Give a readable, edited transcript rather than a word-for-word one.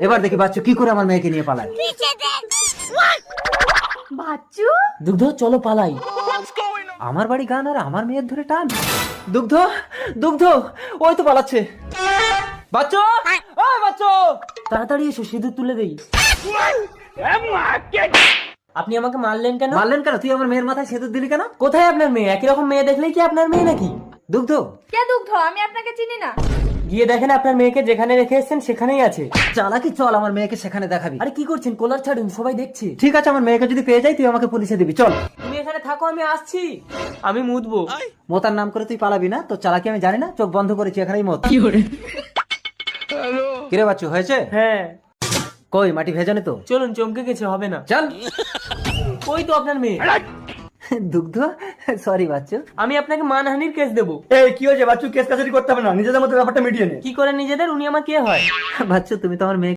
এবার দেখি বাচ্চু কি করে আমার মেয়েকে নিয়ে পালায়। বাচ্চু, দুগ্ধ চলো পালাই। আমার বাড়ি গান আর আমার মেয়ের ধরে টান। দুগ্ধ, দুগ্ধ, ওই তো পালাচ্ছে। বাচ্চু, ওই বাচ্চু, তাড়াতাড়ি এসো, সিঁদুর তুলে দেই। আপনি আমাকে মারলেন কেন? মারলেন কেন? তুই আমার মেয়ের মাথায় সিঁদুর দিলি কেন? কোথায় আপনার মেয়ে? একই রকম মেয়ে দেখলেই কি আপনার মেয়ে নাকি? দুগ্ধ, কে দুগ্ধ? আমি আপনাকে চিনি না। গিয়ে দেখেন আপনার মেয়েকে যেখানে রেখে এসেছেন সেখানেই আছে। চালাকি, চল আমার মেয়েকে সেখানে দেখাবি। আরে কি করছেন? কলার ছাড়ুন, সবাই দেখছে। ঠিক আছে, আমার মেয়েকে যদি পেয়ে যাই তুই আমাকে পুলিশে দিবি, চল। তুমি এখানে থাকো, আমি আসছি। আমি মুতবো। মোতার নাম করে তুই পালাবি না? তোর চালাকি আমি জানি না, চোখ বন্ধ করেছি, এখানেই মত। কিরে বাচ্চু, হয়েছে? হ্যাঁ, কই মাটি ভেজানি তো? চলুন, চমকে গেছে, হবে না। চল। ওই তো আপনার মেয়ে। দুগ্ধ, সরি বাচ্চু। আমি আপনাকে মানহানির কেস দেবো। এই কি হয়েছে বাচ্চু? কেস কাছারি করতে হবে না, নিজেদের মধ্যে ব্যাপারটা মিটিয়ে নে। কি করে নিজেদের? উনি আমার কে হয়? বাচ্চু, তুমি তো আমার মেয়ে